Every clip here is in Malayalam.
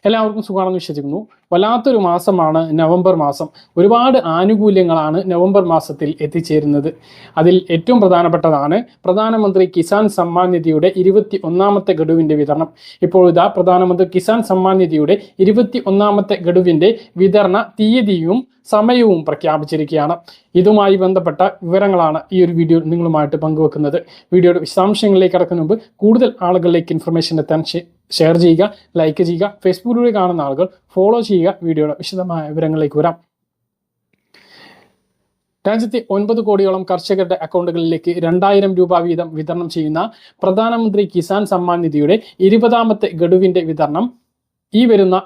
എല്ലാവർക്കും സുഖമാണെന്ന് വിശ്വസിക്കുന്നു. വല്ലാത്തൊരു മാസമാണ് നവംബർ മാസം. ഒരുപാട് ആനുകൂല്യങ്ങളാണ് നവംബർ മാസത്തിൽ എത്തിച്ചേരുന്നത്. അതിൽ ഏറ്റവും പ്രധാനപ്പെട്ടതാണ് പ്രധാനമന്ത്രി കിസാൻ സമ്മാൻ നിധിയുടെ 21ാമത്തെ ഗഡുവിൻ്റെ വിതരണം. ഇപ്പോൾ ഇതാ പ്രധാനമന്ത്രി കിസാൻ സമ്മാൻ നിധിയുടെ 21ാമത്തെ ഗഡുവിൻ്റെ വിതരണ തീയതിയും സമയവും പ്രഖ്യാപിച്ചിരിക്കുകയാണ്. ഇതുമായി ബന്ധപ്പെട്ട വിവരങ്ങളാണ് ഈ ഒരു വീഡിയോ നിങ്ങളുമായിട്ട് പങ്കുവെക്കുന്നത്. വീഡിയോയുടെ വിശദാംശങ്ങളിലേക്ക് കടക്കുന്ന മുമ്പ് കൂടുതൽ ആളുകളിലേക്ക് ഇൻഫർമേഷൻ എത്താൻ ഷെയർ ചെയ്യുക, ലൈക്ക് ചെയ്യുക, ഫേസ്ബുക്കിലൂടെ കാണുന്ന ആളുകൾ ഫോളോ ചെയ്യുക. വീഡിയോയുടെ വിശദമായ വിവരങ്ങളിലേക്ക് വരാം. രാജ്യത്തെ 9 കോടിയോളം കർഷകരുടെ അക്കൗണ്ടുകളിലേക്ക് 2000 രൂപ വീതം വിതരണം ചെയ്യുന്ന പ്രധാനമന്ത്രി കിസാൻ സമ്മാൻ നിധിയുടെ 20ാമത്തെ ഗഡുവിൻ്റെ വിതരണം ഈ വരുന്ന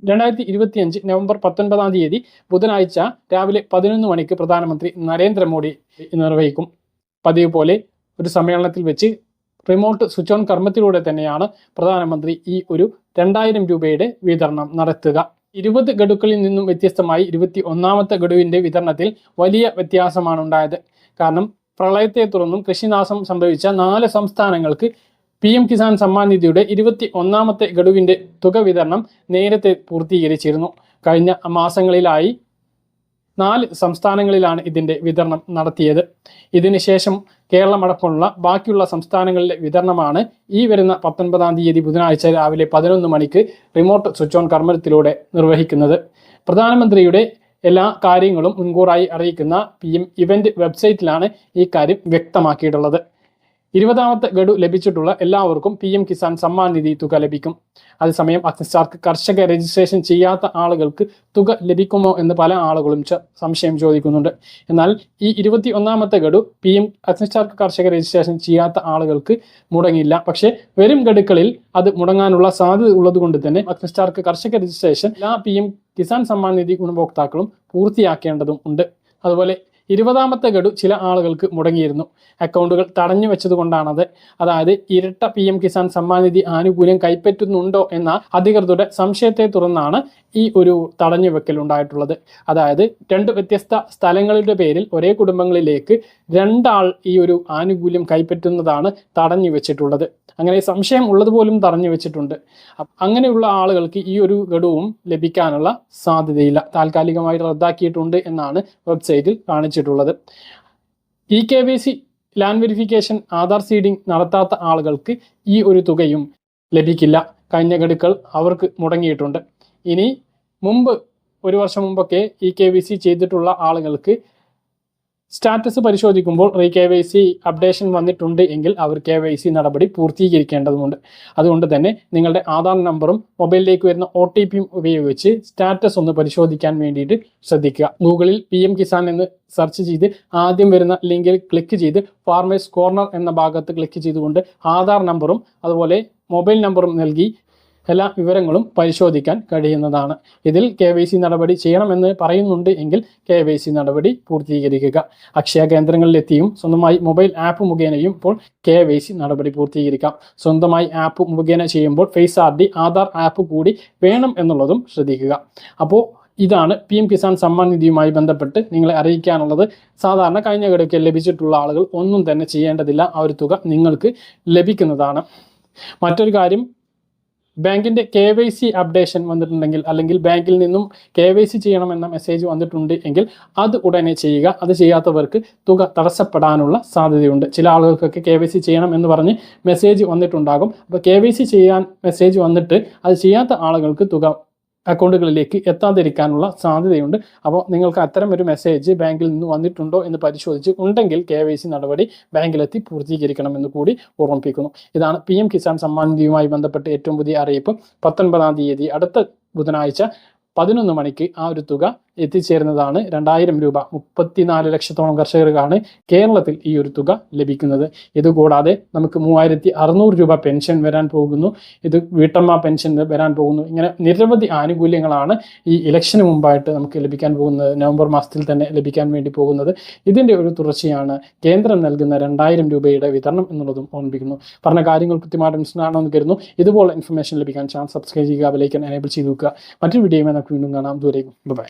2025 നവംബർ 19-ാം തീയതി ബുധനാഴ്ച രാവിലെ 11 മണിക്ക് പ്രധാനമന്ത്രി നരേന്ദ്രമോദി നിർവഹിക്കും. പതിവ് പോലെ ഒരു സമ്മേളനത്തിൽ വെച്ച് റിമോട്ട് സ്വിച്ച് ഓൺ കർമ്മത്തിലൂടെ തന്നെയാണ് പ്രധാനമന്ത്രി ഈ ഒരു 2000 രൂപയുടെ വിതരണം നടത്തുക. 20 ഗഡുക്കളിൽ നിന്നും വ്യത്യസ്തമായി 21ാമത്തെ ഗഡുവിൻ്റെ വിതരണത്തിൽ വലിയ വ്യത്യാസമാണ് ഉണ്ടായത്. കാരണം പ്രളയത്തെ തുടർന്നും കൃഷിനാശം സംഭവിച്ച 4 സംസ്ഥാനങ്ങൾക്ക് PM കിസാൻ സമ്മാൻ നിധിയുടെ 21ാമത്തെ ഗഡുവിൻ്റെ തുക വിതരണം നേരത്തെ പൂർത്തീകരിച്ചിരുന്നു. കഴിഞ്ഞ മാസങ്ങളിലായി 4 സംസ്ഥാനങ്ങളിലാണ് ഇതിൻ്റെ വിതരണം നടത്തിയത്. ഇതിനുശേഷം കേരളമടക്കമുള്ള ബാക്കിയുള്ള സംസ്ഥാനങ്ങളിലെ വിതരണമാണ് ഈ വരുന്ന 19-ാം തീയതി ബുധനാഴ്ച രാവിലെ 11 മണിക്ക് റിമോട്ട് സ്വിച്ച് ഓൺ കർമ്മത്തിലൂടെ നിർവഹിക്കുന്നത്. പ്രധാനമന്ത്രിയുടെ എല്ലാ കാര്യങ്ങളും മുൻകൂറായി അറിയിക്കുന്ന PM ഇവന്റ് വെബ്സൈറ്റിലാണ് ഈ കാര്യം വ്യക്തമാക്കിയിട്ടുള്ളത്. 20ാമത്തെ ഗഡു ലഭിച്ചിട്ടുള്ള എല്ലാവർക്കും PM കിസാൻ സമ്മാൻ നിധി തുക ലഭിക്കും. അതേസമയം അഗ്നിസ്റ്റാർക്ക് കർഷക രജിസ്ട്രേഷൻ ചെയ്യാത്ത ആളുകൾക്ക് തുക ലഭിക്കുമോ എന്ന് പല ആളുകളും സംശയം ചോദിക്കുന്നുണ്ട്. എന്നാൽ ഈ 21ാമത്തെ ഗഡു PM അഗ്നിസ്റ്റാർക്ക് കർഷക രജിസ്ട്രേഷൻ ചെയ്യാത്ത ആളുകൾക്ക് മുടങ്ങില്ല. പക്ഷേ വരും ഗഡുക്കളിൽ അത് മുടങ്ങാനുള്ള സാധ്യത ഉള്ളതുകൊണ്ട് തന്നെ അഗ്നിസ്റ്റാർക്ക് കർഷക രജിസ്ട്രേഷൻ എല്ലാ PM കിസാൻ സമ്മാൻ നിധി ഗുണഭോക്താക്കളും പൂർത്തിയാക്കേണ്ടതും ഉണ്ട്. അതുപോലെ 20ാമത്തെ ഗഡു ചില ആളുകൾക്ക് മുടങ്ങിയിരുന്നു. അക്കൗണ്ടുകൾ തടഞ്ഞു വെച്ചതുകൊണ്ടാണത്. അതായത് ഇരട്ട PM കിസാൻ സമ്മാൻ നിധി ആനുകൂല്യം കൈപ്പറ്റുന്നുണ്ടോ എന്ന അധികൃതരുടെ സംശയത്തെ തുടർന്നാണ് ഈ ഒരു തടഞ്ഞു വെക്കൽ ഉണ്ടായിട്ടുള്ളത്. അതായത് 2 വ്യത്യസ്ത സ്ഥലങ്ങളുടെ പേരിൽ ഒരേ കുടുംബങ്ങളിലേക്ക് 2 ആൾ ഈ ഒരു ആനുകൂല്യം കൈപ്പറ്റുന്നതാണ് തടഞ്ഞു വെച്ചിട്ടുള്ളത്. അങ്ങനെ സംശയം ഉള്ളതുപോലും തടഞ്ഞു വെച്ചിട്ടുണ്ട്. അങ്ങനെയുള്ള ആളുകൾക്ക് ഈ ഒരു ഗഡുവും ലഭിക്കാനുള്ള സാധ്യതയില്ല. താൽക്കാലികമായി റദ്ദാക്കിയിട്ടുണ്ട് എന്നാണ് വെബ്സൈറ്റിൽ കാണിച്ചിട്ടുള്ളത്. EKYC land verification Aadhaar seeding നടത്താത്ത ആളുകൾക്ക് ഈ ഒരു തുകയും ലഭിക്കില്ല. കഴിഞ്ഞ ഗഡുക്കൾ അവർക്ക് മുടങ്ങിയിട്ടുണ്ട്. ഇനി മുമ്പ് 1 വർഷം മുമ്പൊക്കെ EKYC ചെയ്തിട്ടുള്ള ആളുകൾക്ക് സ്റ്റാറ്റസ് പരിശോധിക്കുമ്പോൾ KYC അപ്ഡേഷൻ വന്നിട്ടുണ്ട് എങ്കിൽ അവർ KYC നടപടി പൂർത്തീകരിക്കേണ്ടതുണ്ട്. അതുകൊണ്ട് തന്നെ നിങ്ങളുടെ ആധാർ നമ്പറും മൊബൈലിലേക്ക് വരുന്ന OTPയും ഉപയോഗിച്ച് സ്റ്റാറ്റസ് ഒന്ന് പരിശോധിക്കാൻ വേണ്ടിയിട്ട് ശ്രദ്ധിക്കുക. ഗൂഗിളിൽ PM കിസാൻ എന്ന് സെർച്ച് ചെയ്ത് ആദ്യം വരുന്ന ലിങ്കിൽ ക്ലിക്ക് ചെയ്ത് ഫാർമേഴ്സ് കോർണർ എന്ന ഭാഗത്ത് ക്ലിക്ക് ചെയ്തുകൊണ്ട് ആധാർ നമ്പറും അതുപോലെ മൊബൈൽ നമ്പറും നൽകി എല്ലാ വിവരങ്ങളും പരിശോധിക്കാൻ കഴിയുന്നതാണ്. ഇതിൽ KYC നടപടി ചെയ്യണമെന്ന് പറയുന്നുണ്ട് എങ്കിൽ KYC നടപടി പൂർത്തീകരിക്കുക. അക്ഷയ കേന്ദ്രങ്ങളിലെത്തിയും സ്വന്തമായി മൊബൈൽ ആപ്പ് മുഖേനയും ഇപ്പോൾ KYC നടപടി പൂർത്തീകരിക്കാം. സ്വന്തമായി ആപ്പ് മുഖേന ചെയ്യുമ്പോൾ ഫേസ് ID ആധാർ ആപ്പ് കൂടി വേണം എന്നുള്ളതും ശ്രദ്ധിക്കുക. അപ്പോൾ ഇതാണ് PM കിസാൻ സമ്മാൻ നിധിയുമായി ബന്ധപ്പെട്ട് നിങ്ങളെ അറിയിക്കാനുള്ളത്. സാധാരണ കഴിഞ്ഞ ഗഡുക്കൾ ലഭിച്ചിട്ടുള്ള ആളുകൾ ഒന്നും തന്നെ ചെയ്യേണ്ടതില്ല. ആ ഒരു തുക നിങ്ങൾക്ക് ലഭിക്കുന്നതാണ്. മറ്റൊരു കാര്യം, ബാങ്കിൻ്റെ KYC അപ്ഡേഷൻ വന്നിട്ടുണ്ടെങ്കിൽ അല്ലെങ്കിൽ ബാങ്കിൽ നിന്നും KYC ചെയ്യണമെന്ന മെസ്സേജ് വന്നിട്ടുണ്ട് എങ്കിൽ അത് ഉടനെ ചെയ്യുക. അത് ചെയ്യാത്തവർക്ക് തുക തടസ്സപ്പെടാനുള്ള സാധ്യതയുണ്ട്. ചില ആളുകൾക്കൊക്കെ KYC ചെയ്യണം എന്ന് പറഞ്ഞ് മെസ്സേജ് വന്നിട്ടുണ്ടാകും. അപ്പോൾ KYC ചെയ്യാൻ മെസ്സേജ് വന്നിട്ട് അത് ചെയ്യാത്ത ആളുകൾക്ക് തുക അക്കൗണ്ടുകളിലേക്ക് എത്താതിരിക്കാനുള്ള സാധ്യതയുണ്ട്. അപ്പോൾ നിങ്ങൾക്ക് അത്തരം ഒരു മെസ്സേജ് ബാങ്കിൽ നിന്ന് വന്നിട്ടുണ്ടോ എന്ന് പരിശോധിച്ച് ഉണ്ടെങ്കിൽ KYC നടപടി ബാങ്കിലെത്തി പൂർത്തീകരിക്കണമെന്ന് കൂടി ഓർമ്മിപ്പിക്കുന്നു. ഇതാണ് PM കിസാൻ സമ്മാൻ നിധിയുമായി ബന്ധപ്പെട്ട് ഏറ്റവും പുതിയ അറിയിപ്പ്. 19-ാം തീയതി അടുത്ത ബുധനാഴ്ച 11 മണിക്ക് ആ ഒരു തുക എത്തിച്ചേരുന്നതാണ്. 2000 രൂപ 34 ലക്ഷത്തോളം കർഷകർക്കാണ് കേരളത്തിൽ ഈ ഒരു തുക ലഭിക്കുന്നത്. ഇതുകൂടാതെ നമുക്ക് 3600 രൂപ പെൻഷൻ വരാൻ പോകുന്നു. ഇത് വീട്ടമ്മ പെൻഷൻ വരാൻ പോകുന്നു. ഇങ്ങനെ നിരവധി ആനുകൂല്യങ്ങളാണ് ഈ ഇലക്ഷന് മുമ്പായിട്ട് നമുക്ക് ലഭിക്കാൻ പോകുന്നത്. നവംബർ മാസത്തിൽ തന്നെ ലഭിക്കാൻ വേണ്ടി പോകുന്നത്. ഇതിൻ്റെ ഒരു തുടർച്ചയാണ് കേന്ദ്രം നൽകുന്ന 2000 രൂപയുടെ വിതരണം എന്നുള്ളതും ഓർമ്മിപ്പിക്കുന്നു. പറഞ്ഞ കാര്യങ്ങൾ കൃത്യമായിട്ട് മനസ്സിലാണെന്ന് കരുതുന്നു. ഇതുപോലെ ഇൻഫർമേഷൻ ലഭിക്കാൻ ചാനൽ സബ്സ്ക്രൈബ് ചെയ്യുക, ബെൽ ഐക്കൺ എനേബിൾ ചെയ്ത് വെക്കുക. മറ്റൊരു വീഡിയോയുമായി നമുക്ക് വീണ്ടും കാണാം. ദൂരേക്കും ബൈ.